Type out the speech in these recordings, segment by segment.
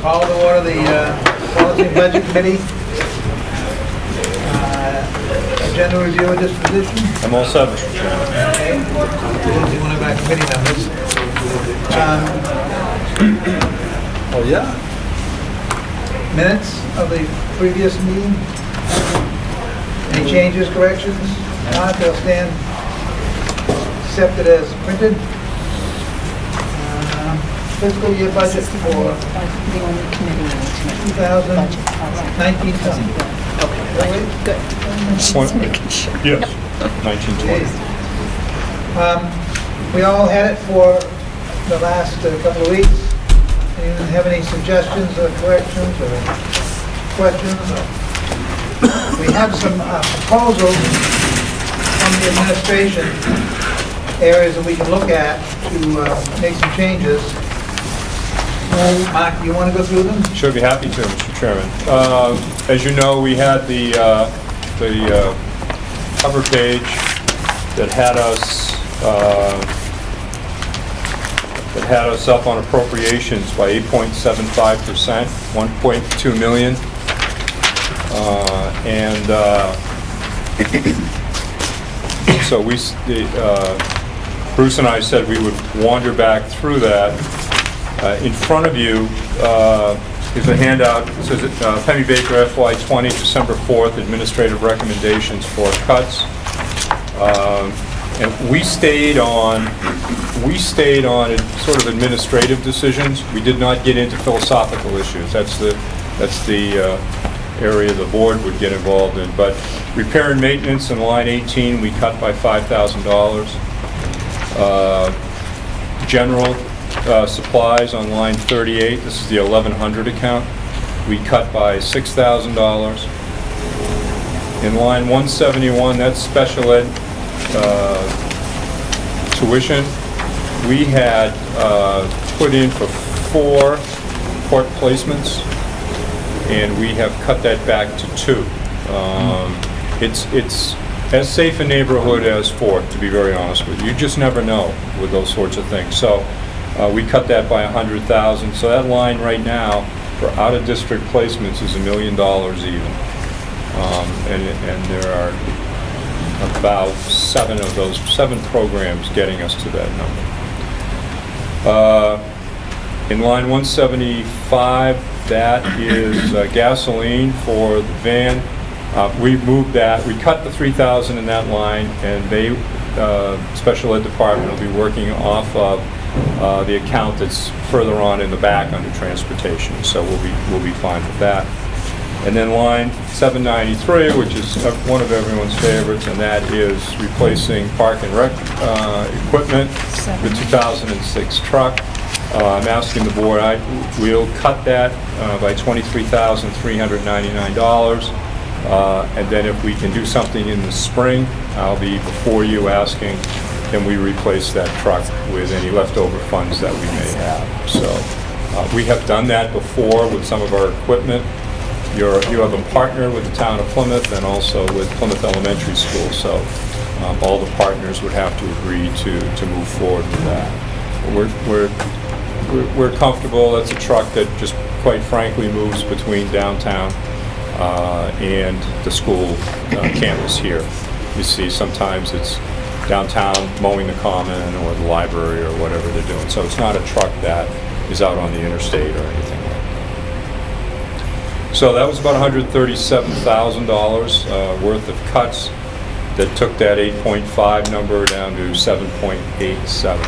Call to order the Policy and Budget Committee. Agenda review and disposition. I'm all set, Mr. Chairman. Okay. Usually one of our committee members. Oh, yeah? Minutes of the previous meeting. Any changes, corrections? Not, they'll stand accepted as printed. Fiscal year budget for The only committee meeting 2019. Okay, good. Just making sure. Yes, 1920. We all had it for the last couple of weeks. Anyone have any suggestions or corrections or questions? We have some proposals from the administration, areas that we can look at to make some changes. Mark, you want to go through them? Sure, be happy to, Mr. Chairman. As you know, we had the cover page that had us up on appropriations by 8.75%, 1.2 million. So Bruce and I said we would wander back through that. In front of you is a handout. It says Penny Baker FY20 December 4th administrative recommendations for cuts. And we stayed on sort of administrative decisions. We did not get into philosophical issues. That's the area the board would get involved in. But repair and maintenance in line 18 we cut by $5,000. General supplies on line 38, this is the 1100 account, we cut by $6,000. In line 171, that's special ed tuition. We had put in for 4 court placements, and we have cut that back to 2. It's as safe a neighborhood as 4, to be very honest with you. You just never know with those sorts of things. So we cut that by $100,000. So that line right now for out-of-district placements is $1 million even. And there are about 7 programs getting us to that number. In line 175, that is gasoline for the van. We moved that. We cut the $3,000 in that line, and they, special ed department, will be working off of the account that's further on in the back under transportation. So we'll be fine with that. And then line 793, which is one of everyone's favorites, and that is replacing park and rec equipment, the 2006 truck. I'm asking the board, we'll cut that by $23,399. And then if we can do something in the spring, I'll be before you asking, can we replace that truck with any leftover funds that we may have? So we have done that before with some of our equipment. You have a partner with the town of Plymouth and also with Plymouth Elementary School, so all the partners would have to agree to move forward with that. We're comfortable. That's a truck that just quite frankly moves between downtown and the school campus here. You see sometimes it's downtown mowing the common or the library or whatever they're doing. So it's not a truck that is out on the interstate or anything like that. So that was about $137,000 worth of cuts that took that 8.5 number down to 7.87.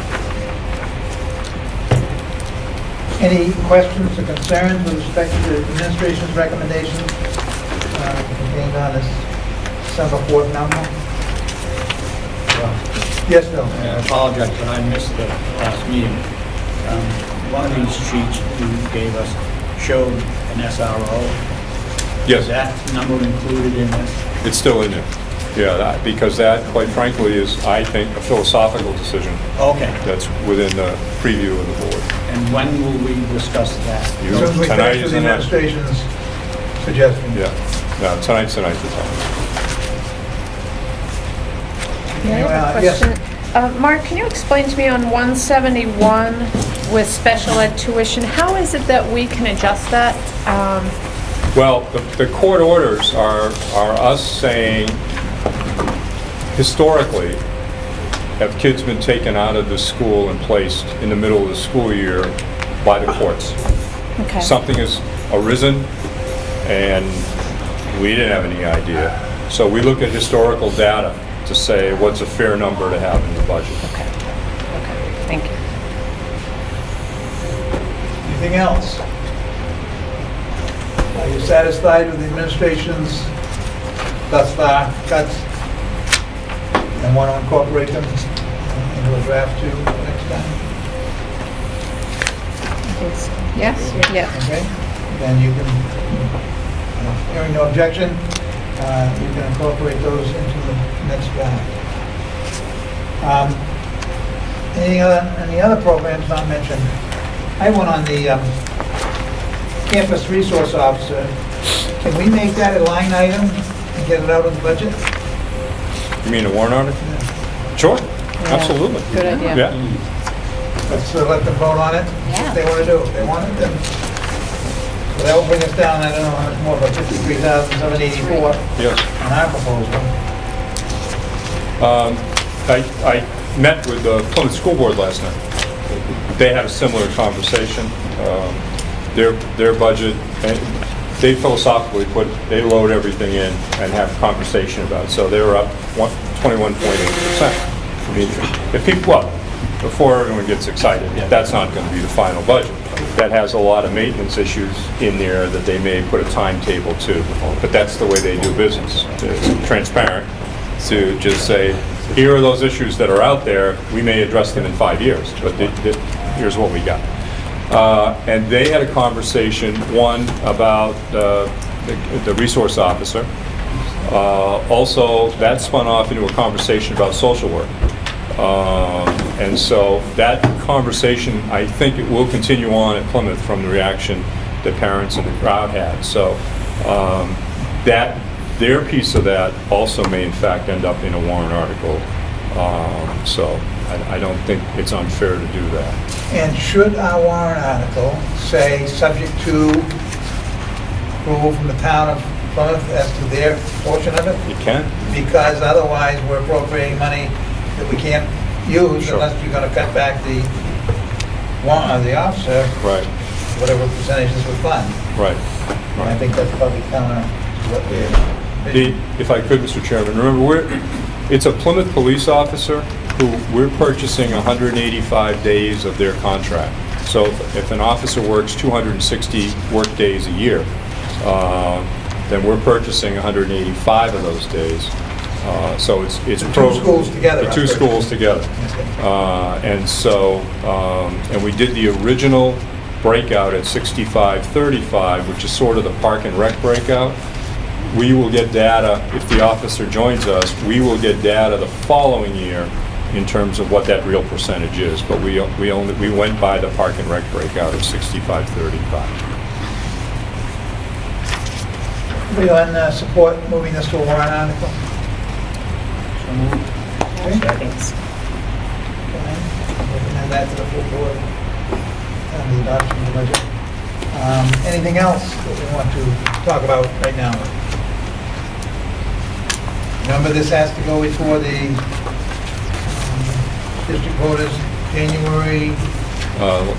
Any questions or concerns with respect to the administration's recommendations contained on this December 4th number? Yes, Bill. I apologize, but I missed the last meeting. One of these sheets you gave us showed an SRO. Yes. Is that number included in this? It's still in there. Yeah, because that, quite frankly, is, I think, a philosophical decision. Okay. That's within the preview of the board. And when will we discuss that? As soon as we Tonight finish is with the enough. administration's suggestion. Yeah. No, tonight's the time. May I have a Yes. question? Mark, can you explain to me on 171 with special ed tuition, how is it that we can adjust that? Well, the court orders are us saying, historically, have kids been taken out of the school and placed in the middle of the school year by the courts? Okay. Something has arisen, and we didn't have any idea. So we look at historical data to say what's a fair number to have in the budget. Okay. Okay, thank you. Anything else? Are you satisfied with the administration's thus far cuts? And want to incorporate them into a draft too next time? Yes? Yes. Okay? Then you can, hearing no objection, you can incorporate those into the next draft. Any other programs not mentioned? I have one on the campus resource officer. Can we make that a line item and get it out of the budget? You mean a warrant article? Sure, absolutely. Good idea. Yeah. Let's let them vote on it. Yeah. If they want to do it. If they want it, then. So that will bring us down, I don't know how much more, but 53,784 Yes. on our proposal. I met with the Plymouth School Board last night. They had a similar conversation. Their budget, and they philosophically they load everything in and have a conversation about it. So they were up 21.8%. I mean, if people, well, before everyone gets excited, that's not going to be the final budget. That has a lot of maintenance issues in there that they may put a timetable to, but that's the way they do business. It's transparent to just say, here are those issues that are out there, we may address them in 5 years, but here's what we got. And they had a conversation, one, about the resource officer. Also, that spun off into a conversation about social work. And so that conversation, I think it will continue on at Plymouth from the reaction that parents and the crowd had. So their piece of that also may in fact end up in a warrant article. So I don't think it's unfair to do that. And should our warrant article say, subject to approval from the town of Plymouth as to their portion of it? You can. Because otherwise, we're appropriating money that we can't use Sure. unless you're gonna cut back the officer, Right, whatever percentage this would fund. right, And I right. think that's probably counter to what we're... If I could, Mr. Chairman, remember, it's a Plymouth police officer who we're purchasing 185 days of their contract. So if an officer works 260 work days a year, then we're purchasing 185 of those days. So it's The two schools together. The two schools together. And so, and we did the original breakout at 65-35, which is sort of the park and rec breakout. We will get data, if the officer joins us, we will get data the following year in terms of what that real percentage is. But we went by the park and rec breakout of 65-35. We on support moving this to a warrant article? So moved. Okay. Thanks. And that to the full board on the adoption of the budget. Anything else that we want to talk about right now? Remember, this has to go before the district voters, January,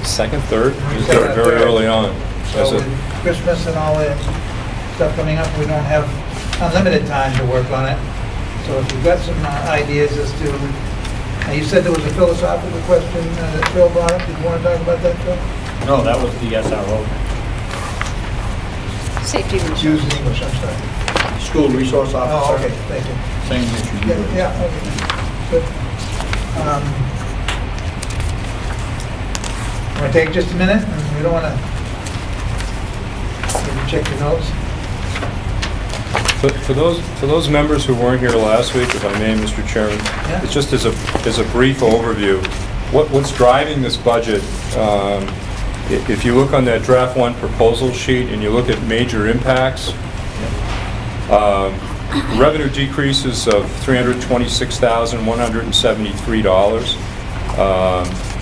Second, third? Second, Very third. early on. so with Christmas and all the stuff coming up, we don't have unlimited time to work on it. So if you've got some ideas as to, now you said there was a philosophical question that Phil brought up. Did you want to talk about that, Phil? No, that was the SRO, Safety resource. Use in English, I'm sorry. school resource Oh, officer. okay, thank you. Same issue. you did. Yeah, okay, good. Want to take just a minute? We don't want to check your notes. For those members who weren't here last week, if I may, Mr. Chairman, Yeah. it's just as a brief overview, what's driving this budget, if you look on that draft one proposal sheet and you look at major impacts, Revenue decreases of $326,173.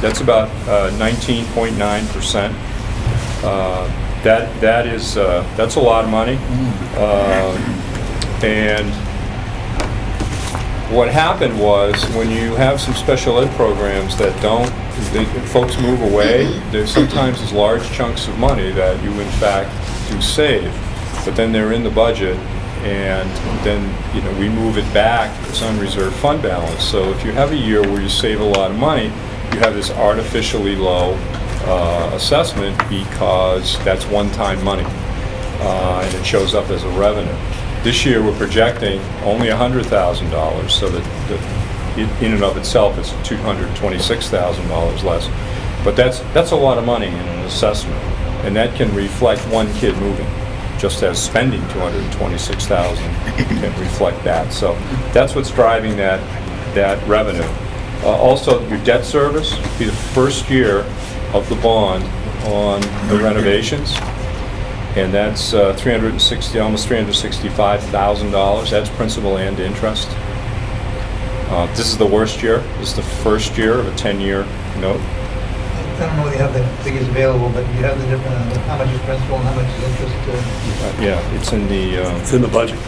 That's about 19.9%. That's a lot of money. And what happened was, when you have some special ed programs that folks move away, there's sometimes large chunks of money that you in fact do save, but then they're in the budget, and then we move it back as unreserved fund balance. So if you have a year where you save a lot of money, you have this artificially low assessment because that's one-time money, and it shows up as a revenue. This year we're projecting only $100,000, so that in and of itself it's $226,000 less. But that's a lot of money in an assessment, and that can reflect one kid moving. Just as spending $226,000 can reflect that. So that's what's driving that revenue. Also, your debt service will be the first year of the bond on the renovations, and that's almost $365,000. That's principal and interest. This is the worst year. This is the first year of a 10-year note. I don't know if you have the figures available, but you have the different, how much is principal and how much is interest? Yeah, it's in the... It's in the budget.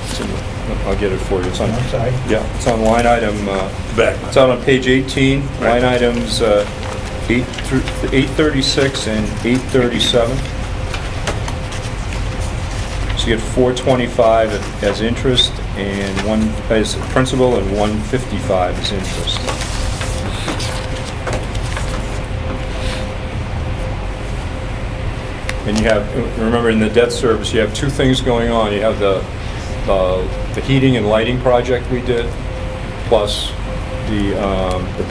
I'll get it for you. It's on, I'm sorry. yeah, it's on line item... Back. It's out on page 18, Right. line items 836 and 837. So you get 425 as interest, and one as principal, and 155 as interest. And you have, remember, in the debt service, you have two things going on. You have the heating and lighting project we did, plus the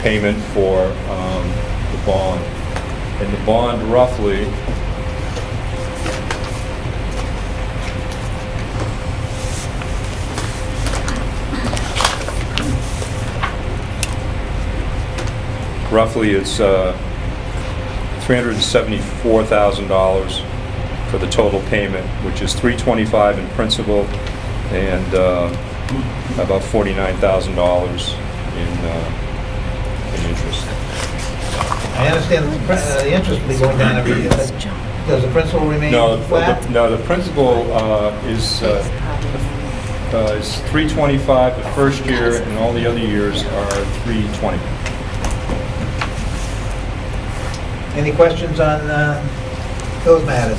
payment for the bond. And the bond roughly is $374,000 for the total payment, which is $325 in principal and about $49,000 in interest. I understand the interest will be going down every year, but does the principal remain flat? No, the principal is $325 the first year, and all the other years are $320. Any questions on those matters?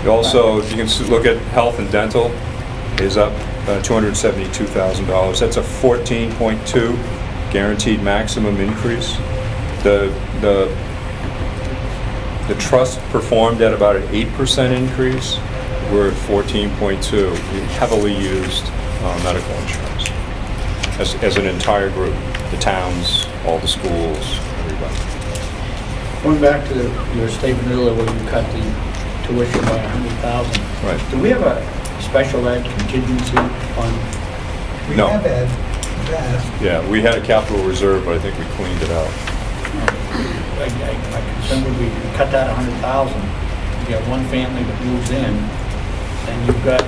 You also, if you can look at health and dental, is up $272,000. That's a 14.2 guaranteed maximum increase. The trust performed at about an 8% increase. We're at 14.2. Heavily used medical insurance as an entire group. The towns, all the schools, everybody. Going back to your statement earlier where you cut the tuition by $100,000. Right. Do we have a special ed contingency fund? We No. have had that. Yeah, we had a capital reserve, but I think we cleaned it out. My concern would be if you cut that $100,000, you have one family that moves in, and you've got,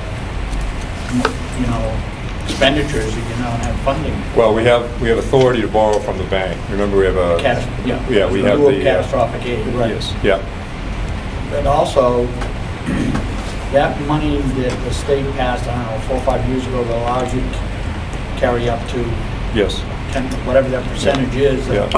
expenditures that you now have funding. Well, we have authority to borrow from the bank. Remember, we have a... Yeah, we have the... Catastrophic aid, right. Yes, yeah. But also, that money that the state passed, I don't know, 4 or 5 years ago, that allows you to carry up to Yes. 10, whatever that percentage is. Yeah.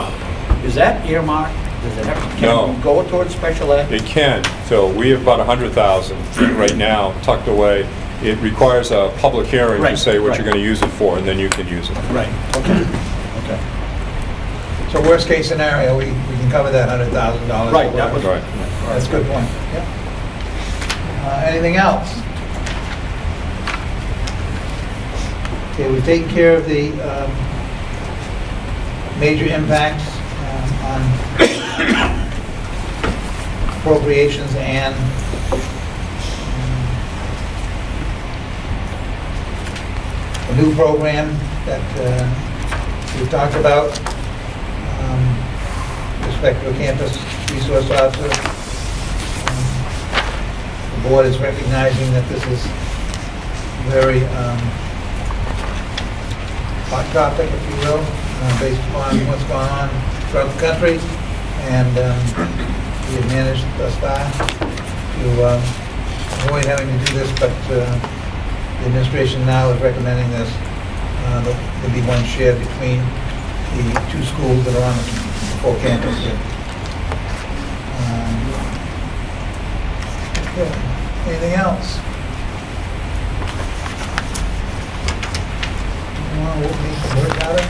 Is that earmarked? Does it have, No. can it go towards special ed? It can, Phil. We have about 100,000 right now tucked away. It requires a public hearing to Right, say what right. you're going to use it for, and then you can use it. Right, okay, okay. So worst case scenario, we can cover that $100,000. Right, that was... Right. That's a good point. Yeah. Anything else? Okay, we've taken care of the major impacts on appropriations and a new program that we've talked about with respect to a campus resource officer. The board is recognizing that this is very hot topic, if you will, based upon what's going on throughout the country, and we have managed thus far to avoid having to do this, but the administration now is recommending this. There'll be one shared between the two schools that are on the full campus here. Okay. Anything else? Want to make some work out of?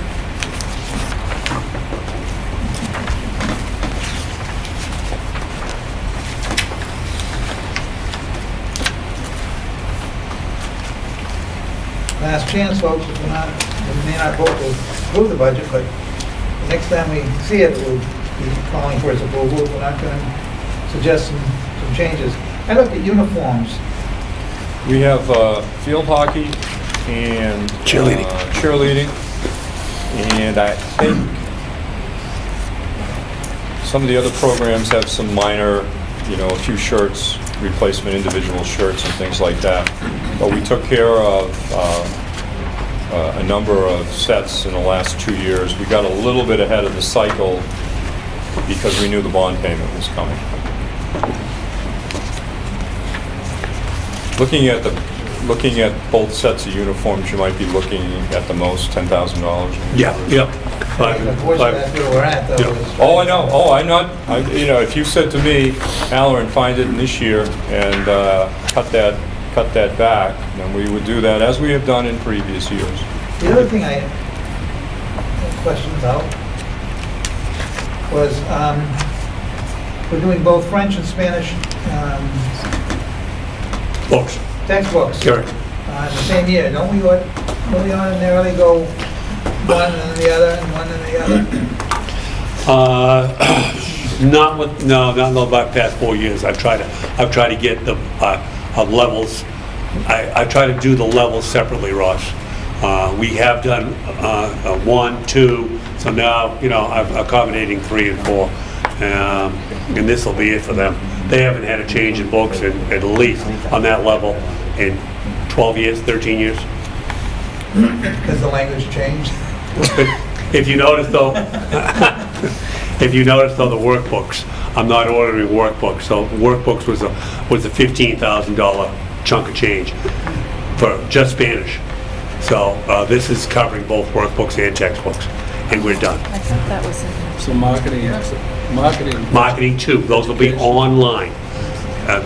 Last chance, folks, if we're not, we may not vote to approve the budget, but the next time we see it, we'll be calling for its approval. We're not going to suggest some changes. I looked at uniforms. We have field hockey and cheerleading, and I think some of the other programs have some minor, a few shirts, replacement individual shirts and things like that. But we took care of a number of sets in the last 2 years. We got a little bit ahead of the cycle because we knew the bond payment was coming. Looking at both sets of uniforms, you might be looking at the most $10,000. Yeah. Unfortunately, that's where we're at, though. Yeah. Oh, I know. Oh, I'm not. If you said to me, Halloran, find it in this year and cut that back, then we would do that as we have done in previous years. The other thing I had questions about was we're doing both French and Spanish Books. textbooks Correct. in the same year. Don't we ordinarily go one and then the other and one and the other? Not in the past 4 years. I've tried to get the levels. I try to do the levels separately, Ross. We have done 1, 2, so now I'm accommodating 3 and 4, and this will be it for them. They haven't had a change in books at least on that level in 12 years, 13 years. Has the language changed? If you notice though, the workbooks, I'm not ordering workbooks. So workbooks was a $15,000 chunk of change for just Spanish. So this is covering both workbooks and textbooks, and we're done. I thought that was in there. So marketing Marketing 2, those will be online.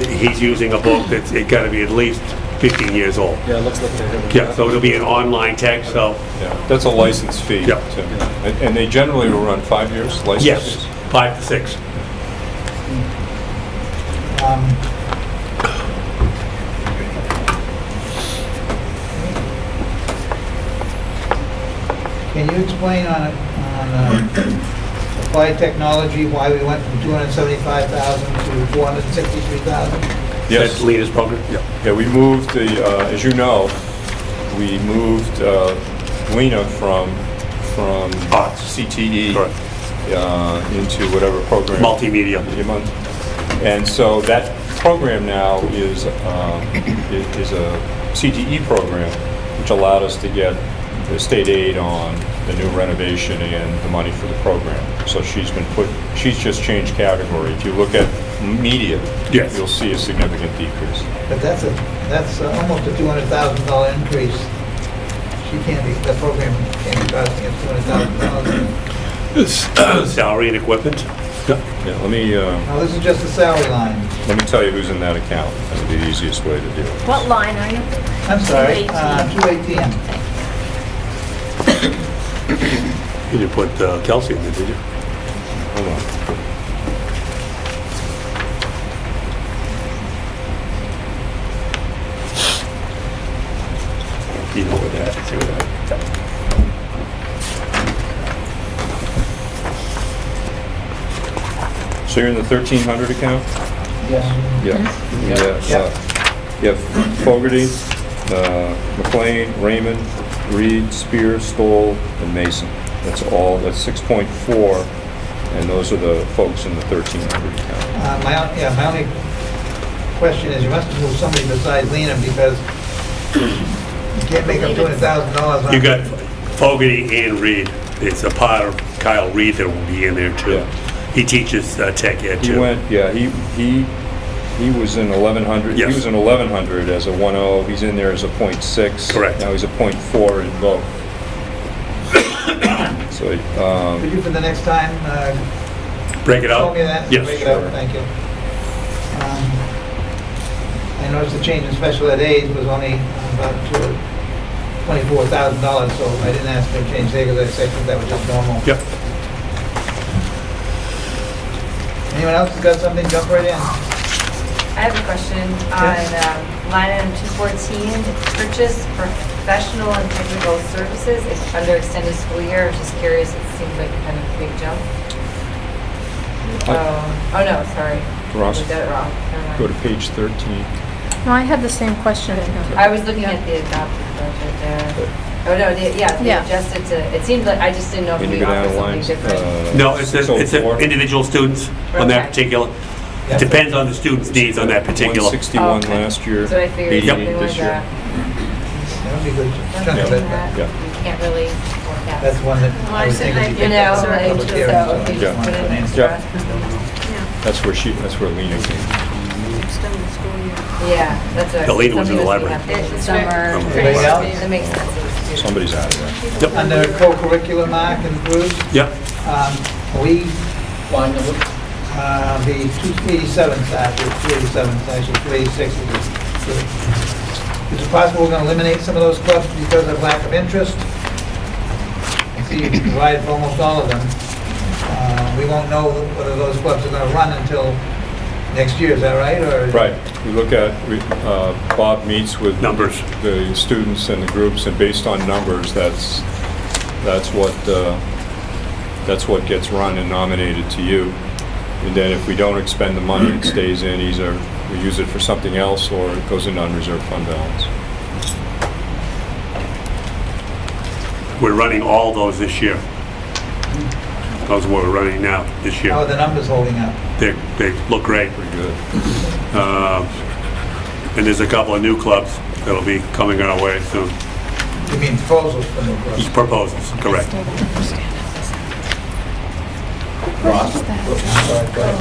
He's using a book that's got to be at least 15 years old. Yeah, it looks like they have. Yeah, so it'll be an online text, so. Yeah, that's a license fee. Yeah. Too. And they generally will run 5 years license Yes, fees? 5 to 6. Can you explain on applied technology why we went from 275,000 to 463,000? Yes. That's Lena's program? Yeah. Yeah, we moved as you know, we moved Lena from CTE Correct. into whatever program. Multimedia. And so that program now is a CTE program, which allowed us to get the state aid on the new renovation and the money for the program. So she's just changed category. If you look at media, Yes. you'll see a significant decrease. But that's almost a $200,000 increase. The program can't be costing us $200,000. Salary and equipment? Yeah. Yeah, let me Now, this is just the salary line. tell you who's in that account. That would be the easiest way to do it. What line are you? I'm sorry, 218. 218. You didn't put Kelsey in there, did you? Hold on. You know what that, see what that. So you're in the 1300 account? Yes. Yeah. You have Fogarty, McLean, Raymond, Reed, Spear, Stoll, and Mason. That's 6.4, and those are the folks in the 1300 account. My only question is, you must have moved somebody besides Lena, because you can't make up $200,000 on... You got Fogarty and Reed. It's a part of Kyle Reed that will be in there too. Yeah. He teaches tech ed He too. went, yeah, he was in 1100. Yes. He was in 1100 as a 1.0. He's in there as a .6. Correct. Now he's a .4 in both. So, Could you, for the next time, Break it show out? me that? Yes. Break it out, Sure. thank you. I noticed the change in special ed aid was only about $24,000, so I didn't ask for a change there because I said that was just normal. Yep. Anyone else has got something, jump right in. I have a question on line item 214, purchase professional and technical services. It's under extended school year. I was just curious, it seems like kind of a big jump. Oh no, sorry. Ross, I got it wrong. Never mind. go to page 13. No, I had the same question. I was looking at the adopted budget there. Oh no, they Yeah. adjusted to, it seemed like, I just didn't know if Can you we go down offered the something lines? different. No, it's 604. individual students on that Okay. particular. Yeah. It depends on the student's needs on that particular. 161 Okay. last year, So I figured 88 something like this year. that. That would be a good chunk of Something it. that Yeah. you can't really forecast. That's one that I would think would be You picked know, up in like, public so hearings, so if you I just just put it in wanted to extra. That's where Lena came. Yeah, that's what. The lead was in the something library. that's being Summer. Anybody else? That makes sense. It was cute. Somebody's out of there. Yep. Under co-curricular, Mark and Bruce, Yep. we, Line number? the 287 staff, 287, actually 286. Is it possible we're going to eliminate some of those clubs because of lack of interest? I see you provided for almost all of them. We won't know whether those clubs are going to run until next year, is that right? Or Right. We look at, Bob meets with Numbers. the students and the groups, and based on numbers, that's what gets run and nominated to you. And then if we don't expend the money, it stays in, either we use it for something else or it goes into unreserved fund balance. We're running all those this year. Those are what we're running now, this How year. are the numbers holding up? They look great. Pretty good. And there's a couple of new clubs that'll be coming our way soon. You mean proposals for new clubs? Proposals, correct. Ross? Sorry, go ahead.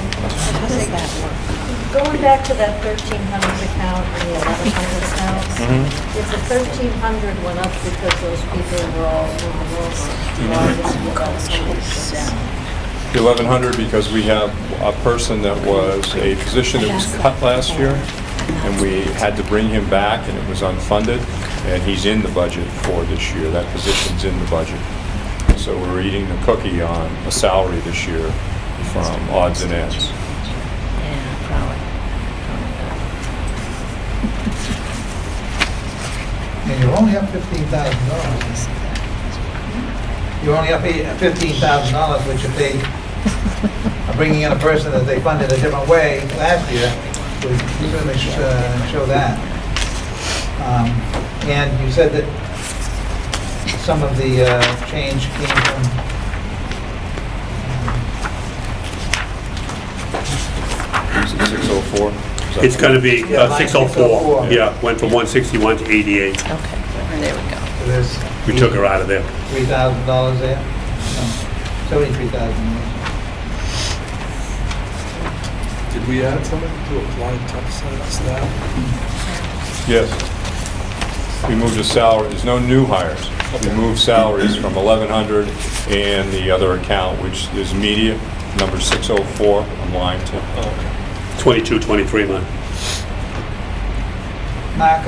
Going back to that 1,300 account and the 1,100 accounts, if the 1,300 went up because those people were all doing the work, why did it go down? 1,100 because we have a person that was a position that was cut last year, and we had to bring him back, and it was unfunded, and he's in the budget for this year. That position's in the budget. So we're eating the cookie on a salary this year from odds and ends. And you're only up $15,000. You're only up $15,000, which if they are bringing in a person that they funded a different way last year, would certainly show that. And you said that some of the change came from, Is it 604? Is that- It's gonna be Yeah, line 604. 604. Yeah, went from 161 to 88. Okay, there we go. there's We took her out of there. $3,000 there? No, $73,000. Did we add something to apply tech staff? Yes. We moved the salary, there's no new hires. We moved salaries from 1,100 and the other account, which is media, number 604 on line 2. 22, 23 month. Mark,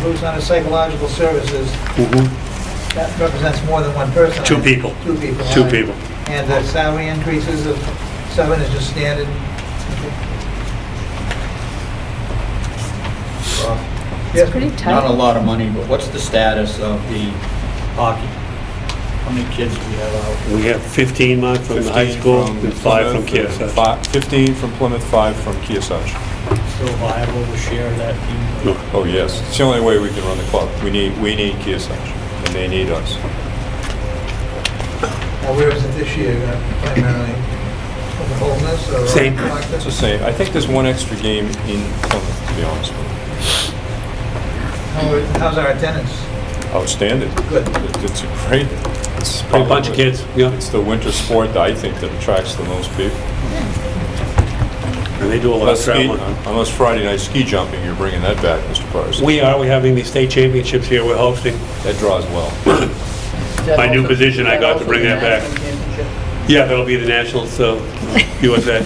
Bruce, under psychological services, that represents more than one person. Two people. Two people. Two all right. people. And the salary increases of 7 is just standard? Yes, Pretty Not a tight. lot of money, but what's the status of the hockey? How many kids do we have out? We have 15 months from the high 15 school from and 5 from Plymouth, Kearsarge. 15 from Plymouth, 5 from Kearsarge. Still viable to share that team? No. Oh, yes. It's the only way we can run the club. We need Kearsarge, and they need us. Now, where is it this year, primarily? Oklahoma's or? Same. It's the same. I think there's one extra game in Plymouth, to be honest with you. How's our attendance? outstanding. Good. It's a great, it's A bunch of probably- kids, yeah. It's the winter sport that I think that attracts the most people. And they do a lot of traveling. Unless Friday night ski jumping, you're bringing that back, Mr. Parsons. We're having the state championships here, we're hosting. That draws well. My new position, I got to bring that back. Yeah, that'll be the Nationals, USA.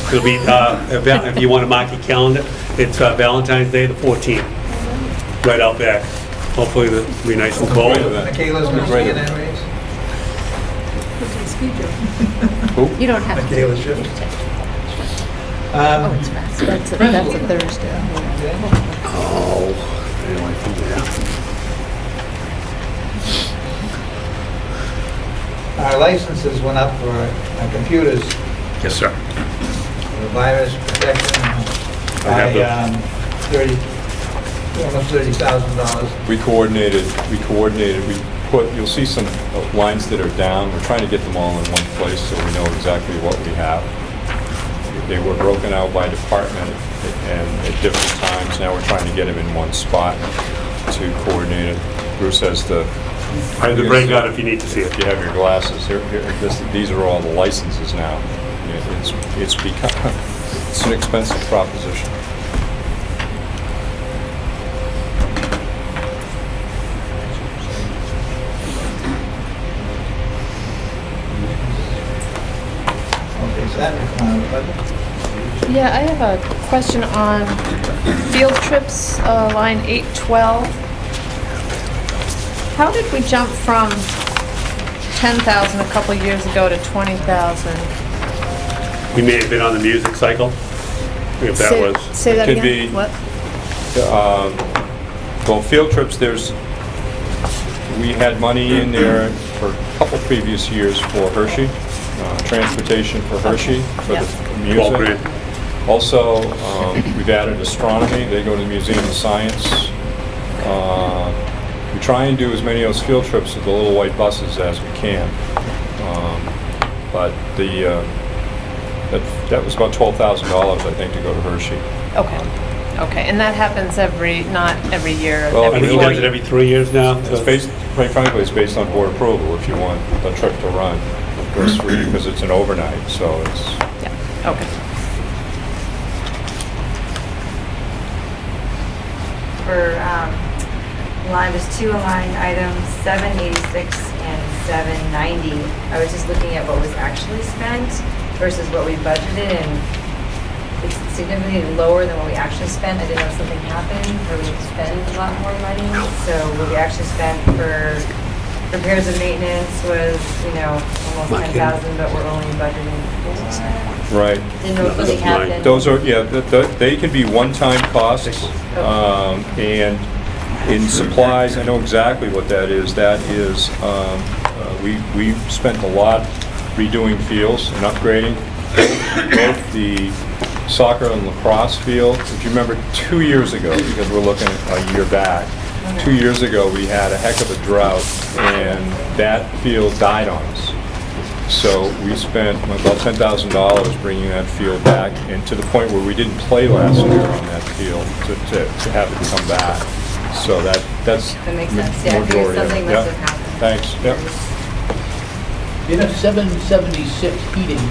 It'll be, if you want to mark your calendar, it's Valentine's Day, the 14th, right out back. Hopefully it'll be nice and cold. Great event. Michaela's going to Great be in that event. race? You don't have to. Michaela Schiff. Oh, it's fast. That's a Thursday. Oh, anyway, yeah. Our licenses went up for our computers, Yes, sir. for the virus protection, I by have 30, almost $30,000. We coordinated, we put, you'll see some lines that are down. We're trying to get them all in one place so we know exactly what we have. They were broken out by department and at different times. Now we're trying to get them in one spot to coordinate it. Bruce has the... I have the breakout if you need to see If it. you have your glasses, these are all the licenses now. It's become, it's an expensive proposition. Okay, so that was my budget. Yeah, I have a question on field trips, line 812. How did we jump from 10,000 a couple years ago to 20,000? We may have been on the music cycle, if that was. Say that Could again? be- What? Well, field trips, we had money in there for a couple previous years for Hershey, transportation for Hershey, for Yeah. the 12 music. grand. Also, we've added astronomy, they go to the Museum of Science. We try and do as many of those field trips with the little white buses as we can. But that was about $12,000, I think, to go to Hershey. Okay, and that happens not every year, Well, I every think he 4 does it years. every 3 years now. It's based, quite frankly, it's based on board approval if you want a trip to run. It goes through because it's an overnight, so it's, Yeah, okay. For there's two aligned items, 786 and 790. I was just looking at what was actually spent versus what we budgeted, and it's significantly lower than what we actually spent. I didn't know if something happened, or we spent a lot more money. So what we actually spent for repairs and maintenance was, almost 10,000, but we're only budgeting 4. right. Didn't know if something happened. Those are, yeah, they can be one-time costs. And in supplies, I know exactly what that is. That is, we spent a lot redoing fields and upgrading both the soccer and lacrosse field. If you remember 2 years ago, because we're looking a year back, 2 years ago, we had a heck of a drought, and that field died on us. So we spent about $10,000 bringing that field back, and to the point where we didn't play last year on that field to have it come back. So that's That makes sense. Yeah, I figured majority of it. something Yeah. must have happened. Thanks. Yep. In a 776 heating,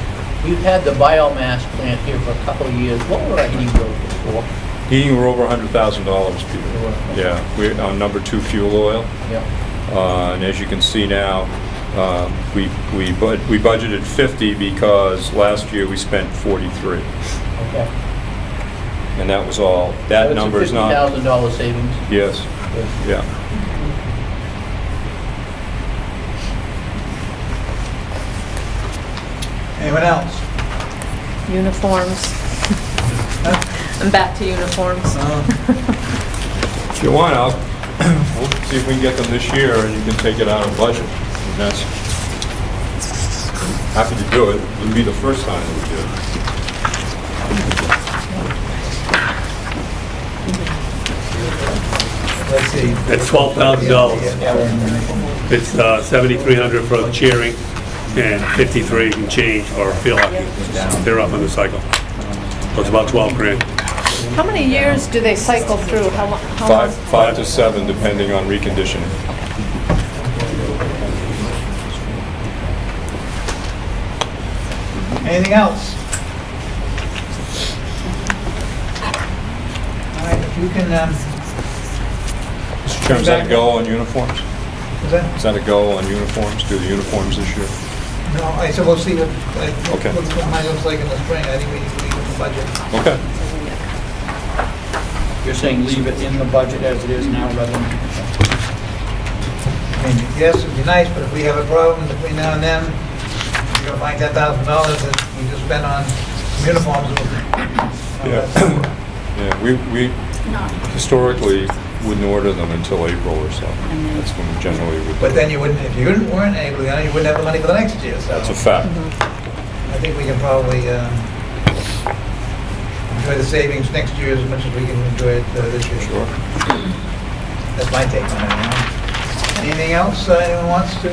you've had the biomass plant here for a couple of years. What were our heating bills before? Heating were over $100,000, Peter. Yeah, we're on number 2 fuel oil. Yeah. And as you can see now, we budgeted 50 because last year we spent 43. Okay. And that was all, that number is not, That's a $50,000 savings. yes, yeah. Anyone else? Uniforms. I'm back to uniforms. If you want, we'll see if we can get them this year and you can take it out of budget. And that's, happy to do it. It would be the first time that we do it. Let's see. It's $12,000. It's 7,300 for the cheering and 53 and change for field hockey. They're up on the cycle. So it's about 12 grand. How many years do they cycle through? How long? 5 to 7, depending on reconditioning. Anything else? All right, if you can, Mr. Chairman, is that a go on uniforms? is that? Is that a go on uniforms? Do the uniforms this year? No, I said we'll see what, Okay. what mine looks like in the spring. I think we need to leave it in the budget. Okay. You're saying leave it in the budget as it is now rather than... I mean, yes, it'd be nice, but if we have a problem between now and then, you're gonna find $10,000 that we just spent on uniforms. Yeah, we historically wouldn't order them until April or so. That's when we generally would. But then you wouldn't, if you weren't able, then you wouldn't have the money for the next year, so. That's a fact. I think we can probably enjoy the savings next year as much as we can enjoy it this year. Sure. That's my take on it. You know? Anything else anyone wants to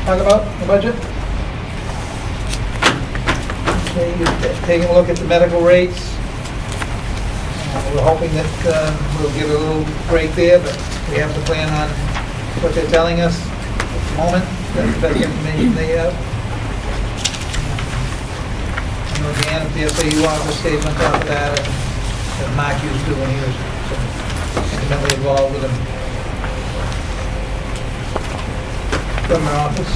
talk about the budget? Okay, you're taking a look at the medical rates. We're hoping that we'll give a little break there, but we have to plan on what they're telling us at the moment. That's the best information they have. I know Dan at the SAU office stays on top of that, and Mark used to when he was intimately involved with them. From our office.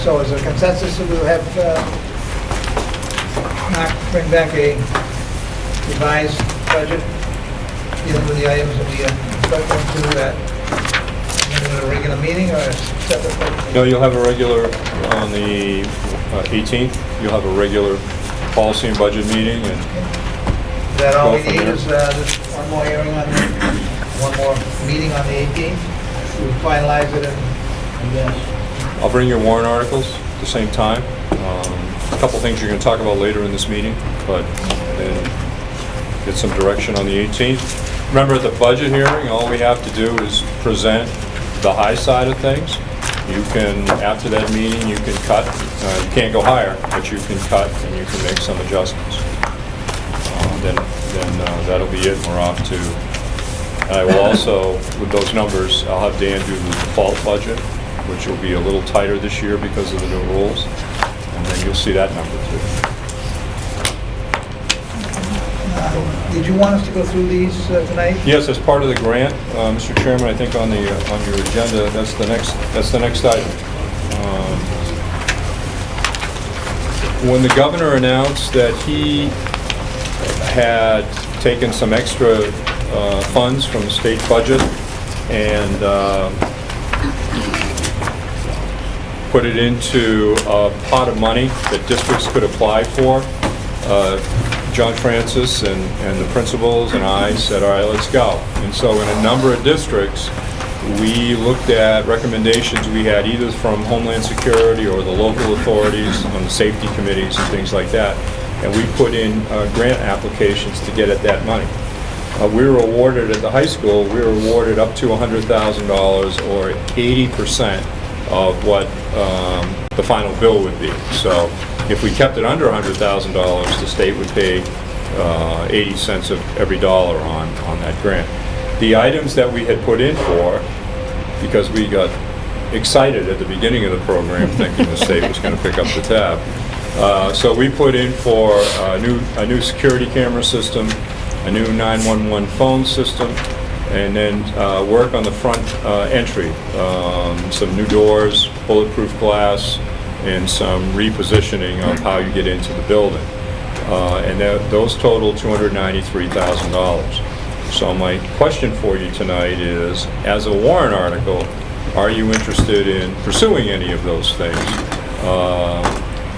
So is there consensus that we'll have Mark bring back a revised budget dealing with the items that we expect them to at a regular meeting or a separate budget? No, you'll have a regular, on the 18th, you'll have a regular policy and budget meeting, and Is that all we Go from need there. is just one more hearing on, one more meeting on the 18th? We'll finalize it and, yes. I'll bring your warrant articles at the same time. A couple things you're going to talk about later in this meeting, but then get some direction on the 18th. Remember, at the budget hearing, all we have to do is present the high side of things. You can, after that meeting, you can cut. You can't go higher, but you can cut and you can make some adjustments. Then that'll be it, and we're off to. And I will also, with those numbers, I'll have Dan do the default budget, which will be a little tighter this year because of the new rules, and then you'll see that number too. Did you want us to go through these tonight? Yes, as part of the grant, Mr. Chairman, I think on your agenda, that's the next item. When the governor announced that he had taken some extra funds from the state budget and put it into a pot of money that districts could apply for, John Francis and the principals and I said, all right, let's go. And so in a number of districts, we looked at recommendations we had either from Homeland Security or the local authorities on the safety committees and things like that. And we put in grant applications to get at that money. We were awarded at the high school, we were awarded up to $100,000 or 80% of what the final bill would be. So if we kept it under $100,000, the state would pay 80 cents of every dollar on that grant. The items that we had put in for, because we got excited at the beginning of the program thinking the state was going to pick up the tab. So we put in for a new security camera system, a new 911 phone system, and then work on the front entry, some new doors, bulletproof glass, and some repositioning of how you get into the building. And those total $293,000. So my question for you tonight is, as a warrant article, are you interested in pursuing any of those things?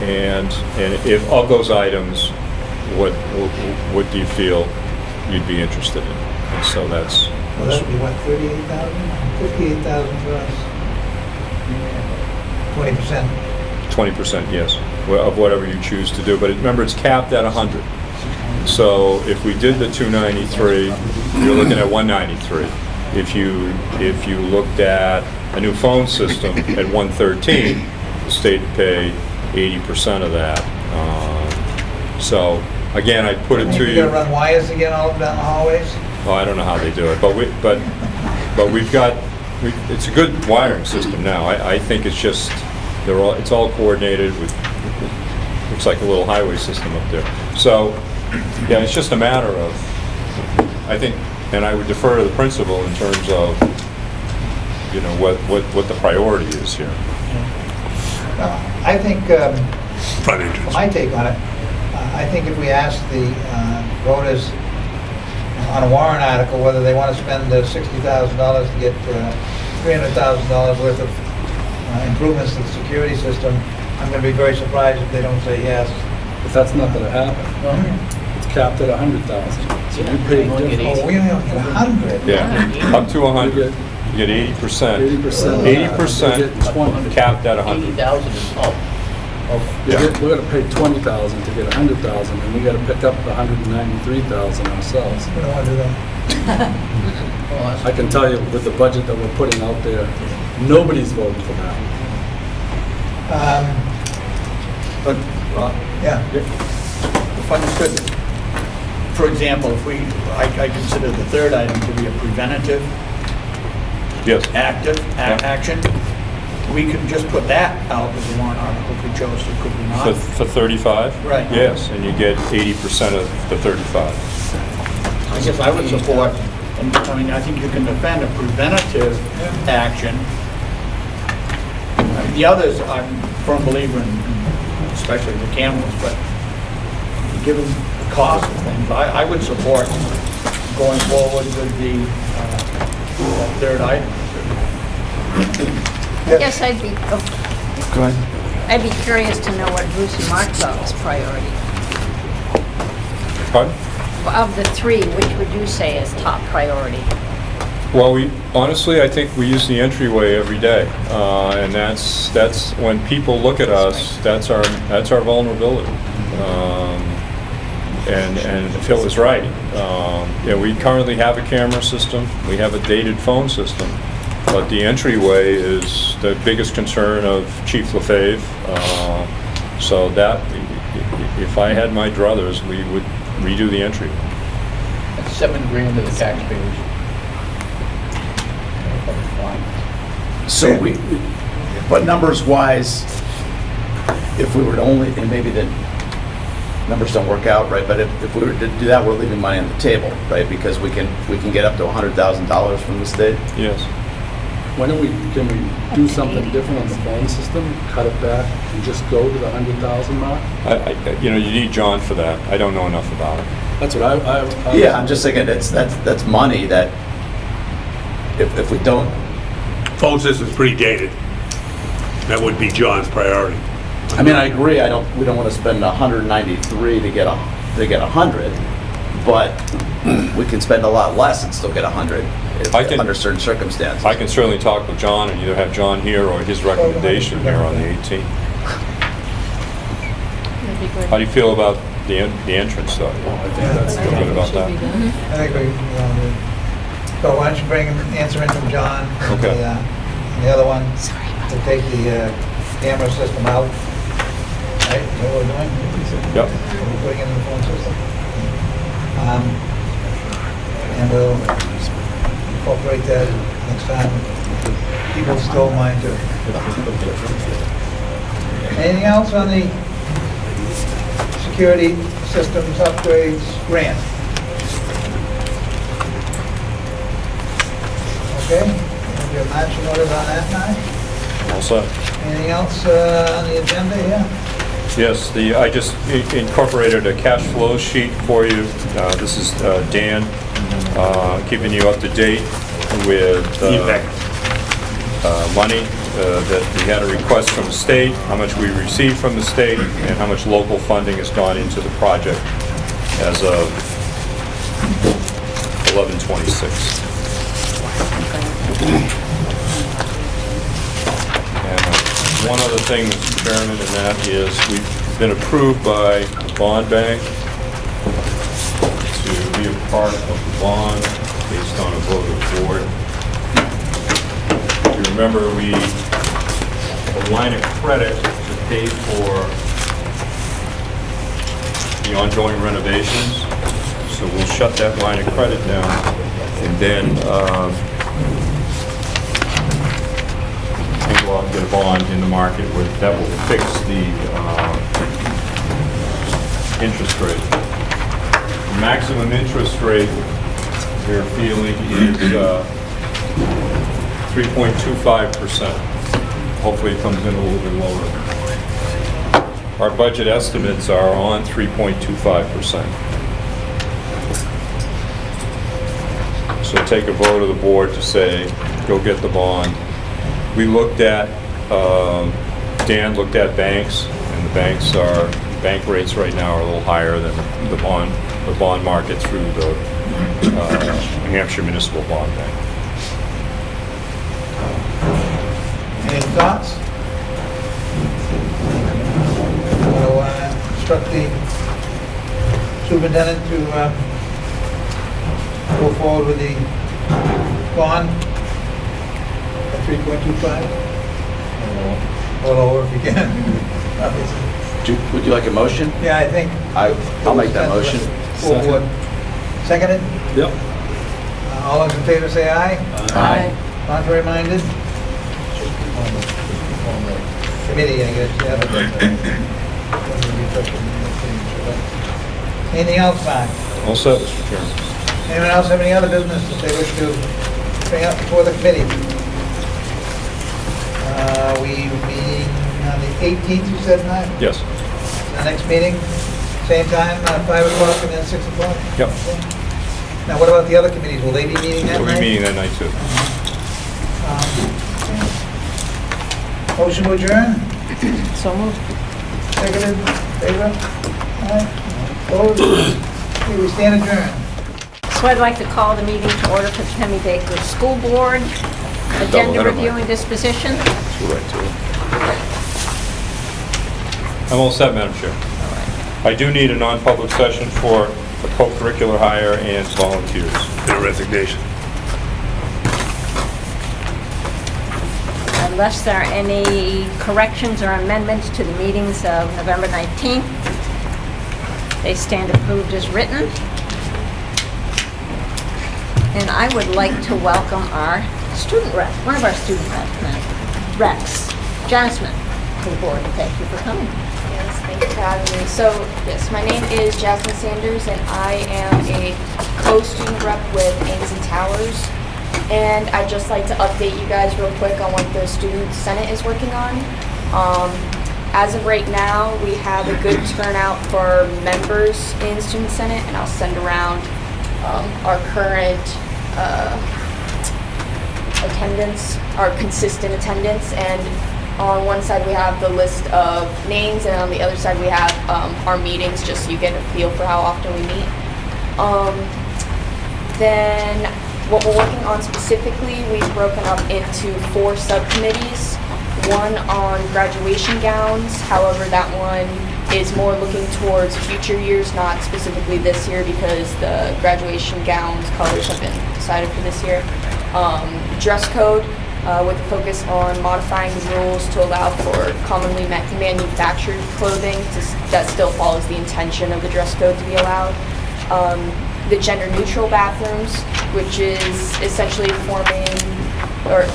And if of those items, what do you feel you'd be interested in? And so that's. Well, that'd be what, 38,000? 58,000 for us. 20%. 20%, yes, of whatever you choose to do. But remember, it's capped at 100. So if we did the 293, you're looking at 193. If you looked at a new phone system at 113, the state to pay 80% of that. So, again, I put it to You're gonna you. run wires again all down the hallways? Oh, I don't know how they do it, but we've got, it's a good wiring system now. I think it's just, it's all coordinated with, looks like a little highway system up there. So, yeah, it's just a matter of, I think, and I would defer to the principal in terms of, you know, what the priority is here. I think, Front entrance. my take on it, I think if we ask the voters on a warrant article whether they want to spend $60,000 to get $300,000 worth of improvements to the security system, I'm going to be very surprised if they don't say yes. But that's not gonna happen. It's capped at 100,000. So you pay Only get difference. Oh, we only get 100. Yeah, up to 100, you get 80%. 80%. 80% 20. capped at 100. 80,000 is, We're gonna pay 20,000 to get 100,000, and we gotta pick up the 193,000 ourselves. We don't want to do that. well, I can tell you, with the budget that we're putting out there, nobody's voting for that. But, Yeah. if understood, for example, if I consider the third item to be a preventative, Yes. action, we could just put that out as a warrant article if we chose to, could we not? For 35? Right. Yes, and you get 80% of the 35. I guess I would support, and I mean, I think you can defend a preventative action. The others, I'm a firm believer in, especially the cameras, but given the cost of things, I would support going forward with the third item. I guess I'd be, Go ahead. I'd be curious to know what Bruce and Mark thought was priority. Pardon? Of the three, which would you say is top priority? Well, honestly, I think we use the entryway every day, and that's when people look at us, that's our vulnerability. And Phil is right. Yeah, we currently have a camera system, we have a dated phone system, but the entryway is the biggest concern of Chief LaFave. So that, if I had my druthers, we would redo the entryway. that's $7,000 to the taxpayers. So but numbers wise, if we were to only, and maybe the numbers don't work out, right, but if we were to do that, we're leaving money on the table, right? Because we can get up to $100,000 from the state. Yes. Can we do something different on the phone system, cut it back, and just go to the 100,000 mark? You need John for that. I don't know enough about it. That's what I Yeah, I'm just thinking that's money that if we don't, Phone system's pretty dated. That would be John's priority. I mean, I agree, we don't want to spend 193 to get 100, but we can spend a lot less and still get 100 under certain circumstances. I can certainly talk with John and either have John here or his recommendation here on the 18th. That'd be good. How do you feel about the entrance though? I think that's Feel good about that? I think we, so why don't you answer in from John? and Okay. the other one, to take the camera system out. Right, is that what we're doing? Yep. We're putting in the phone system. And we'll incorporate that next time. People still mind too. Anything else on the security systems upgrades grant? Okay, your matching orders on that now? All set. Anything else on the agenda here? Yes, I just incorporated a cash flow sheet for you. This is Dan keeping you up to date with money that we had a request from the state, how much we received from the state, and how much local funding has gone into the project as of 11/26. And one other thing, Mr. Chairman, and that is we've been approved by the bond bank to be a part of the bond based on a vote of the board. If you remember, we a line of credit to pay for the ongoing renovations. So we'll shut that line of credit down, and then and go out and get a bond in the market that will fix the interest rate. The maximum interest rate we're feeling is 3.25%. Hopefully it comes in a little bit lower. Our budget estimates are on 3.25%. So take a vote of the board to say, go get the bond. We looked at, Dan looked at banks, and the bank rates right now are a little higher than the bond market through the New Hampshire Municipal Bond Bank. Any thoughts? We'll instruct the superintendent to go forward with the bond at 3.25? Or lower if you can. Obviously. Would you like a motion? Yeah, I think. I'll make that motion. Full board. Seconded? Yep. All those in favor say aye. Aye. Contrary minded? Committee, I guess, yeah. Anything else, Mark? All set, Mr. Chairman. Anyone else have any other business that they wish to bring up before the committee? We meeting on the 18th, you said, Mark? Yes. The next meeting, same time, 5 o'clock and then 6 o'clock? Yep. Okay. Now, what about the other committees? Will they be meeting that night? We'll be meeting that night, too. Motion to adjourn? So moved. Seconded, favor? Aye. Opposed? Okay, we stand adjourned. So I'd like to call the meeting to order for the Pemmy Baker School Board. Agenda header, review Mike. and disposition. We'll right to it. I'm all set, Madam Chair. I do need a non-public session for a co-curricular hire and volunteers. And a resignation. Unless there are any corrections or amendments to the meetings of November 19th, they stand approved as written. And I would like to welcome our student rep, one of our student reps, Jasmine, to the board. Thank you for coming. Yes, thank you for having me. So, yes, my name is Jasmine Sanders, and I am a co-student rep with Ames and Towers. And I'd just like to update you guys real quick on what the Student Senate is working on. As of right now, we have a good turnout for members in Student Senate, and I'll send around our current attendance, our consistent attendance, and on one side we have the list of names, and on the other side we have our meetings, just so you get a feel for how often we meet. Then what we're working on specifically, we've broken up into 4 subcommittees. One on graduation gowns, however that one is more looking towards future years, not specifically this year, because the graduation gowns colors have been decided for this year. Dress code, with a focus on modifying the rules to allow for commonly manufactured clothing that still follows the intention of the dress code to be allowed. The gender neutral bathrooms, which is essentially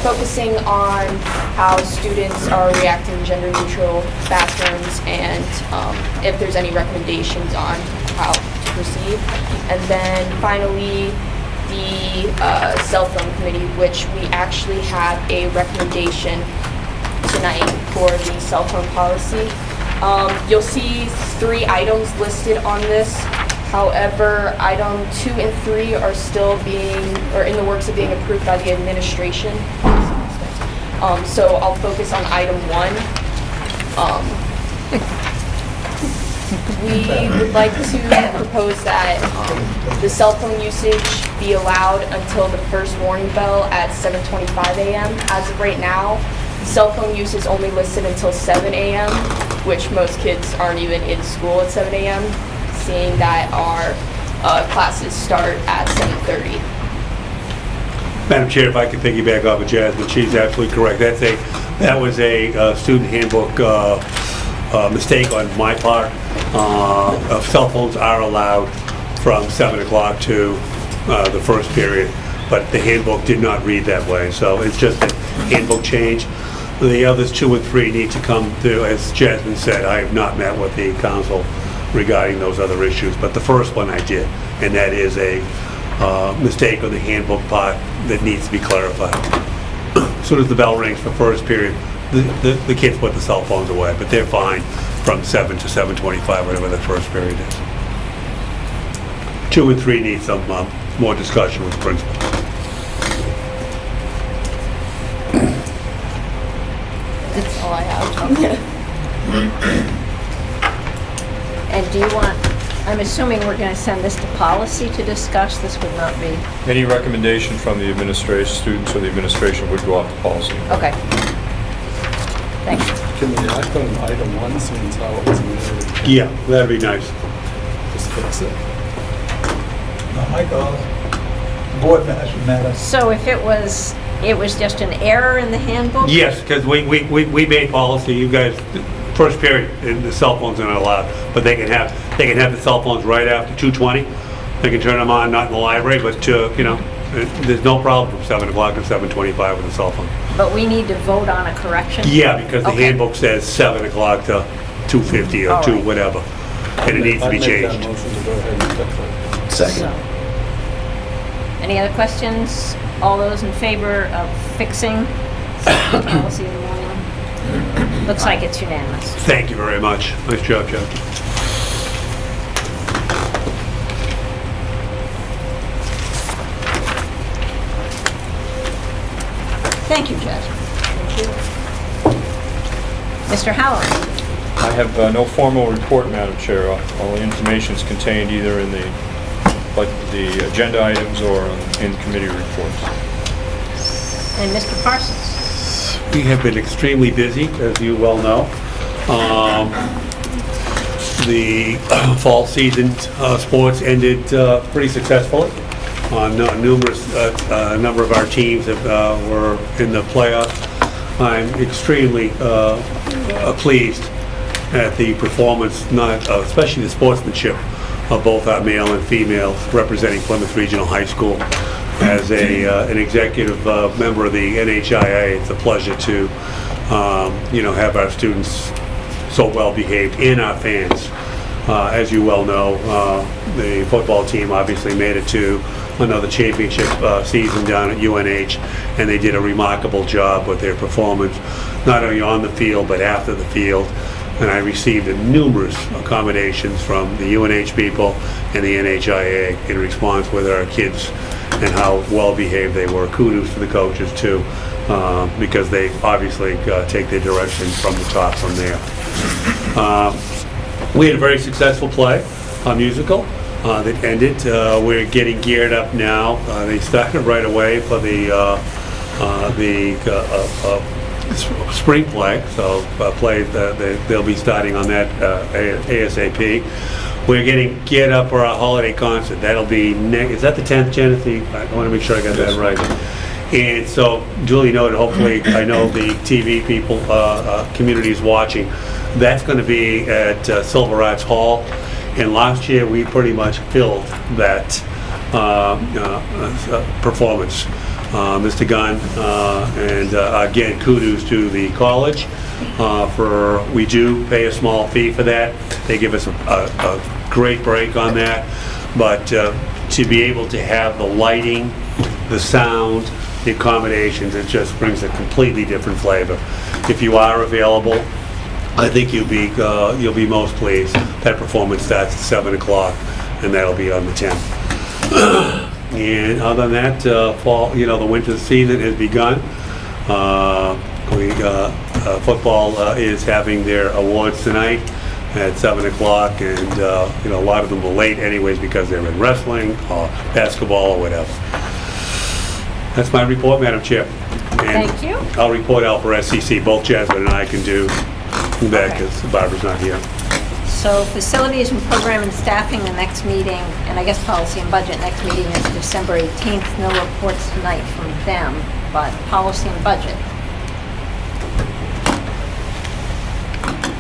focusing on how students are reacting to gender neutral bathrooms, and if there's any recommendations on how to proceed. And then finally, the cell phone committee, which we actually have a recommendation tonight for the cell phone policy. You'll see 3 items listed on this. However, item 2 and 3 are still in the works of being approved by the administration. So I'll focus on item 1. We would like to propose that the cell phone usage be allowed until the first warning bell at 7:25 a.m. As of right now, cell phone use is only listed until 7 a.m., which most kids aren't even in school at 7 a.m., seeing that our classes start at 7:30. Madam Chair, if I could piggyback off of Jasmine, she's absolutely correct. That's That was a student handbook mistake on my part. Cell phones are allowed from 7 o'clock to the first period, but the handbook did not read that way, so it's just a handbook change. The others 2 and 3 need to come through. As Jasmine said, I have not met with the council regarding those other issues, but the first one I did, and that is a mistake on the handbook part that needs to be clarified. As soon as the bell rings for first period, the kids put the cell phones away, but they're fine from 7 to 7:25, whatever the first period is. 2 and 3 need some more discussion with the principal. That's all I have. And do you want, I'm assuming we're going to send this to policy to discuss? This would not be, Any recommendation from the administration, students or the administration would go off to policy. okay. Thanks. Can we act on item 1 since how it was amended? Yeah, that'd be nice. Just fix it. Not my call. Board matter. So if it was just an error in the handbook? Yes, because we made policy, you guys, first period, and the cell phones are not allowed, but they can have the cell phones right after 2:20. They can turn them on, not in the library, but there's no problem from 7 o'clock to 7:25 with a cell phone. But we need to vote on a correction? Yeah, because the Okay. handbook says 7 o'clock to 2:50 or All 2, right. whatever, and it needs to be I'd make that changed. motion to go ahead and fix it. Second. So, any other questions? All those in favor of fixing policy in the morning? Looks like it's unanimous. Thank you very much. Nice job, Jeff. Thank you, Jasmine. Mr. Howard? I have no formal report, Madam Chair. All the information is contained either in the agenda items or in committee reports. And Mr. Parsons? We have been extremely busy, as you well know. The fall season sports ended pretty successfully. A number of our teams were in the playoffs. I'm extremely pleased at the performance, especially the sportsmanship of both our male and females representing Plymouth Regional High School. As an executive member of the NHIA, it's a pleasure to have our students so well behaved and our fans. As you well know, the football team obviously made it to another championship season down at UNH, and they did a remarkable job with their performance, not only on the field but after the field. And I received numerous accommodations from the UNH people and the NHIA in response with our kids and how well behaved they were. Kudos to the coaches too, because they obviously take their direction from the top from there. We had a very successful play, a musical that ended. We're getting geared up now. They started right away for the spring play, so they'll be starting on that ASAP. We're getting geared up for our holiday concert. That'll be is that the 10th, Genesee? I want to make sure I got that right. And so, duly noted, hopefully, I know the TV people, community is watching. That's going to be at Silver Arts Hall. And last year, we pretty much filled that performance. Mr. Gunn, and again, kudos to the college we do pay a small fee for that. They give us a great break on that. But to be able to have the lighting, the sound, the accommodations, it just brings a completely different flavor. If you are available, I think you'll be most pleased. That performance starts at 7 o'clock, and that'll be on the 10th. And other than that, fall, the winter season has begun. Football is having their awards tonight at 7 o'clock, and a lot of them were late anyways because they're in wrestling or basketball or whatever. That's my report, Madam Chair. And Thank you. I'll report out for SCC. Both Jasmine and I can do that because Barbara's not here. So facilities and program and staffing, the next meeting, and I guess policy and budget, next meeting is December 18th. No reports tonight from them, but policy and budget.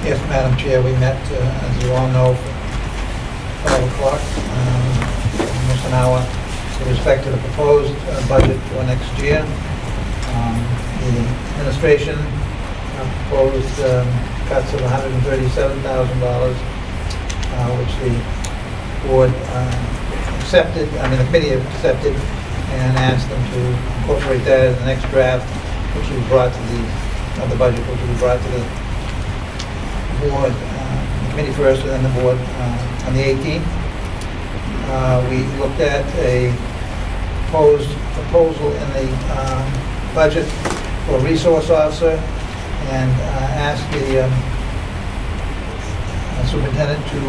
Yes, Madam Chair, we met, as you all know, for 5 o'clock, almost an hour, with respect to the proposed budget for next year. The administration proposed cuts of $137,000, which the board accepted, the committee accepted, and asked them to incorporate that in the next draft, which will be brought to the budget, which will be brought to the board, the committee first, and then the board on the 18th. We looked at a proposal in the budget for a resource officer, and asked the superintendent to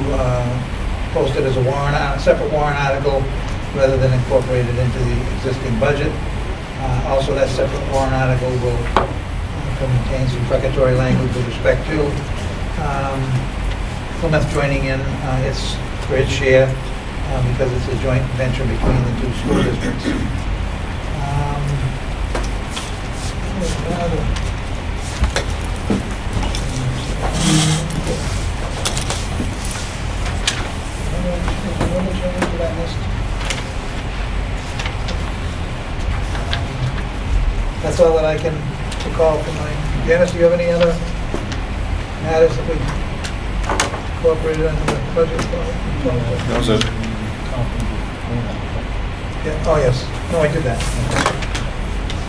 post it as a separate warrant article rather than incorporate it into the existing budget. Also, that separate warrant article will contain some precatory language with respect to Plymouth joining in for its share because it's a joint venture between the two school districts. That's all that I can recall from my... Janice, do you have any other matters that we incorporated into the budget? That was it. Yeah. Oh, yes. No, I did that.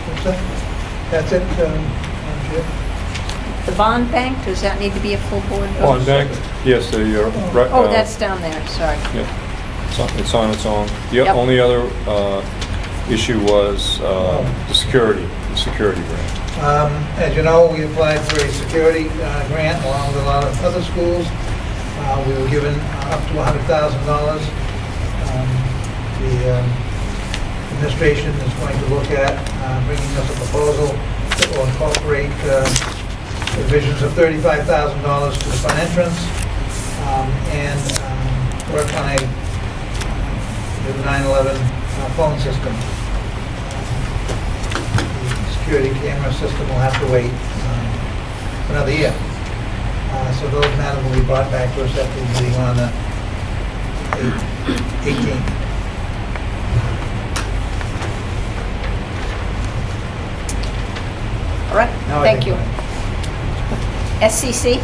What's that? That's it, Madam Chair? The bond bank, does that need to be a full board vote? On deck, yes, you're right. Oh, that's down there, sorry. Yeah, it's on its own. The Yep. only other issue was the security grant. As you know, we applied for a security grant along with a lot of other schools. We were given up to $100,000. The administration is going to look at bringing us a proposal that will incorporate provisions of $35,000 to the front entrance and work on a the 9/11 phone system. The security camera system will have to wait for another year. So those matters will be brought back to us at the meeting on the 18th. All right, Now I thank think you. SCC?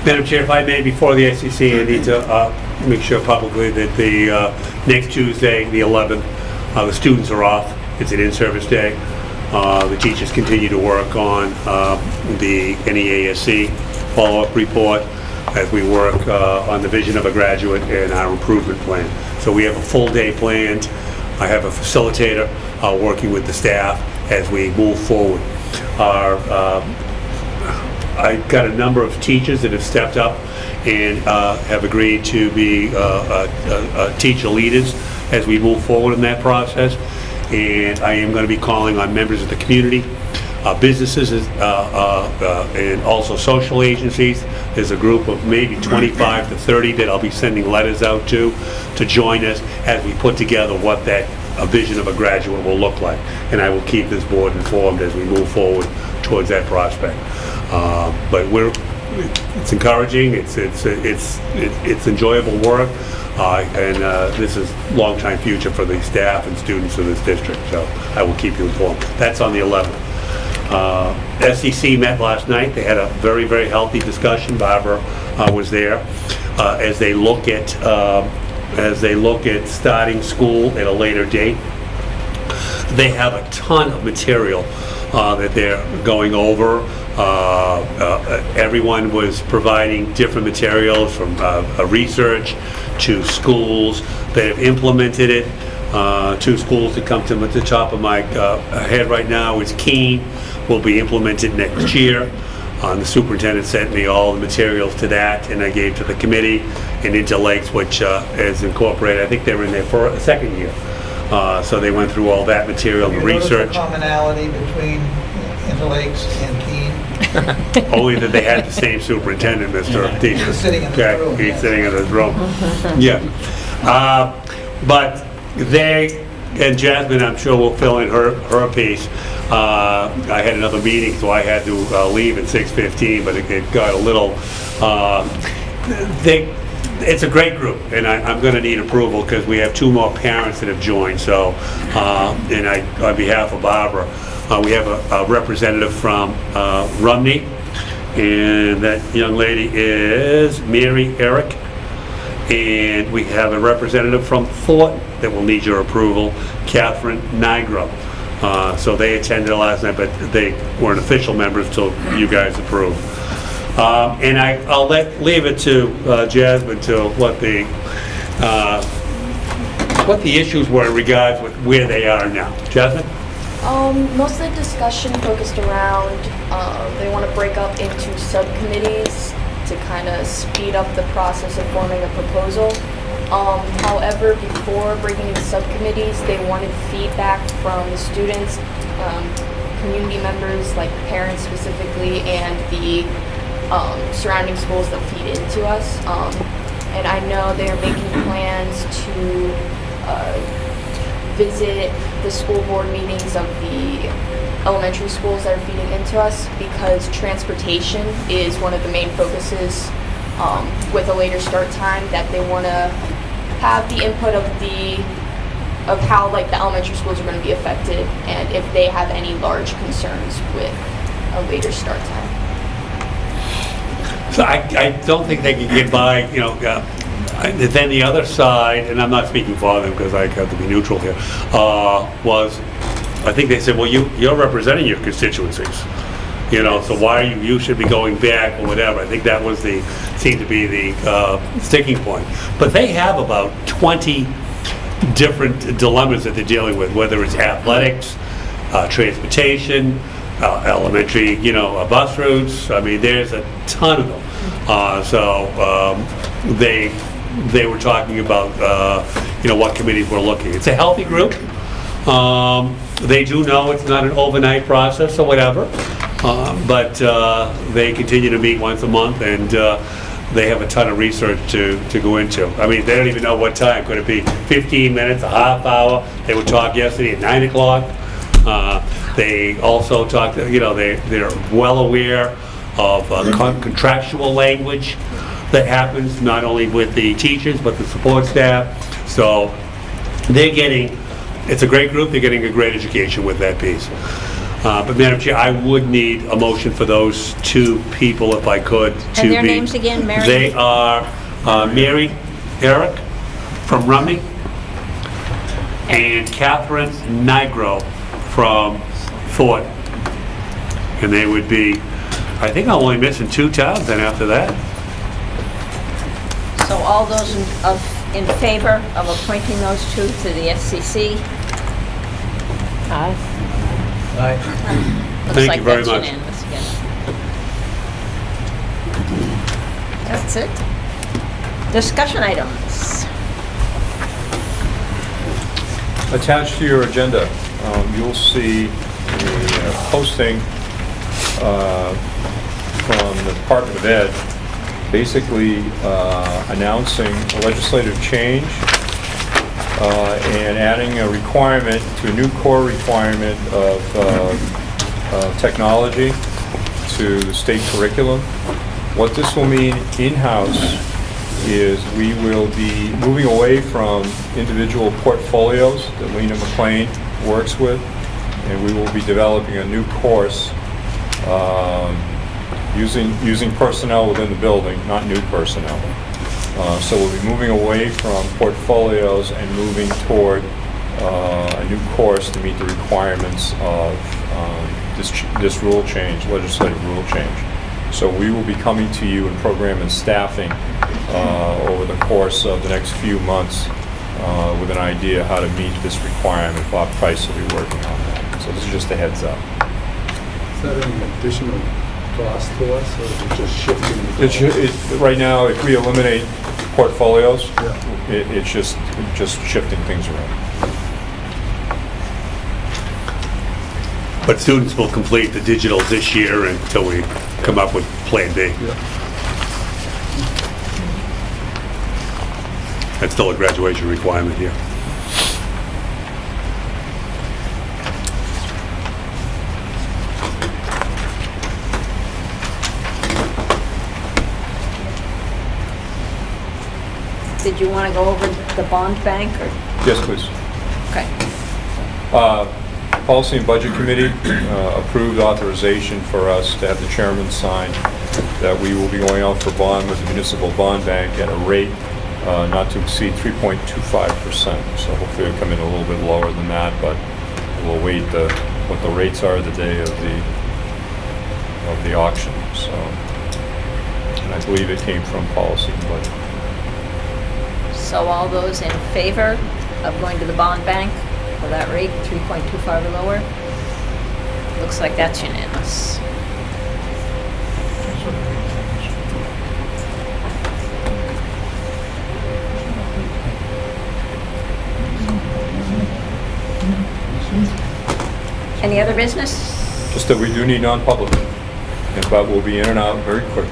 Madam Chair, if I may, before the SEC, I need to make sure publicly that the next Tuesday, the 11th, the students are off. It's an in-service day. The teachers continue to work on the NEASC follow-up report as we work on the vision of a graduate and our improvement plan. So we have a full day planned. I have a facilitator working with the staff as we move forward. I've got a number of teachers that have stepped up and have agreed to be teacher leaders as we move forward in that process. And I am going to be calling on members of the community, businesses, and also social agencies. There's a group of maybe 25 to 30 that I'll be sending letters out to join us as we put together what that vision of a graduate will look like. And I will keep this board informed as we move forward towards that prospect. But it's encouraging, it's enjoyable work, and this is long-time future for the staff and students of this district, so I will keep you informed. That's on the 11th. SEC met last night. They had a very, very healthy discussion. Barbara was there as they look at starting school at a later date. They have a ton of material that they're going over. Everyone was providing different materials from research to schools that have implemented it. Two schools that come to the top of my head right now is Keene, will be implemented next year. The superintendent sent me all the materials to that, and I gave to the committee, and Interlakes, which is incorporated. I think they were in their second year. So they went through all that material, the research. You notice the commonality between Interlakes and Keene? Only that they had the same superintendent, Mr. Teacher. He's sitting in his Okay, room. he's yes. sitting in his room. Yeah. But they and Jasmine, I'm sure will fill in her piece. I had another meeting, so I had to leave at 6:15, but it got a little, it's a great group, and I'm going to need approval because we have 2 more parents that have joined, so, and on behalf of Barbara, we have a representative from Rumney, and that young lady is Mary Eric, and we have a representative from Thornton that will need your approval, Catherine Nigro. So they attended last night, but they weren't official members until you guys approved. And I'll leave it to Jasmine to what the issues were in regards with where they are now. Jasmine? Most of the discussion focused around, they want to break up into subcommittees to kind of speed up the process of forming a proposal. However, before breaking into subcommittees, they wanted feedback from the students, community members, like parents specifically, and the surrounding schools that feed into us. And I know they're making plans to visit the school board meetings of the elementary schools that are feeding into us, because transportation is one of the main focuses with a later start time, that they want to have the input of how like the elementary schools are going to be affected, and if they have any large concerns with a later start time. So I don't think they can get by, then the other side, and I'm not speaking for them because I have to be neutral here, was, I think they said, well, you're representing your constituencies, so why you should be going back or whatever. I think that seemed to be the sticking point. But they have about 20 different dilemmas that they're dealing with, whether it's athletics, transportation, elementary, bus routes. I mean, there's a ton of them. They were talking about, what committees we're looking. It's a healthy group. They do know it's not an overnight process or whatever, but they continue to meet once a month, and they have a ton of research to go into. I mean, they don't even know what time. Could it be 15 minutes, a half hour? They would talk yesterday at 9 o'clock. They also talked, they're well aware of contractual language that happens not only with the teachers but the support staff. So it's a great group. They're getting a great education with that piece. But Madam Chair, I would need a motion for those 2 people if I could. And their names again, Mary? They are Mary Eric from Rumney and Catherine Nigro from Thornton. And they would be, I think I'm only missing 2 towns then after that. So all those in favor of appointing those 2 to the SCC? Aye. Thank you very much. That's it. Discussion items. Attached to your agenda, you'll see a posting from the Department of Ed, basically announcing a legislative change and adding a requirement to a new core requirement of technology to the state curriculum. What this will mean in-house is we will be moving away from individual portfolios that Lena McLean works with, and we will be developing a new course using personnel within the building, not new personnel. So we'll be moving away from portfolios and moving toward a new course to meet the requirements of this rule change, legislative rule change. So we will be coming to you in program and staffing over the course of the next few months with an idea how to meet this requirement. Bob Price will be working on that. So this is just a heads up. Is that an additional cost to us, or is it just shifting? Right now, if we eliminate portfolios, Yeah. it's just shifting things around. But students will complete the digital this year until we come up with Plan B. Yeah. That's still a graduation requirement here. Did you want to go over the bond bank, or, Yes, please. okay. Policy and Budget Committee approved authorization for us to have the chairman sign that we will be going out for bond with the municipal bond bank at a rate not to exceed 3.25%. So hopefully it'll come in a little bit lower than that, but we'll wait what the rates are the day of the auction. So, and I believe it came from Policy and Budget. So all those in favor of going to the bond bank for that rate, 3.25 or lower? Looks like that's unanimous. Any other business? Just that we do need non-public, but we'll be in and out very quickly.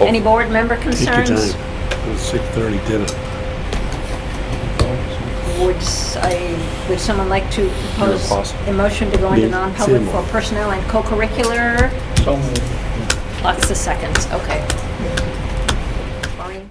Any board member Take your concerns? time. It was 6:30 dinner. Would someone like to propose possible. a motion to go into Me. non-public Same for one. personnel and co-curricular? So moved. Lots of seconds, okay.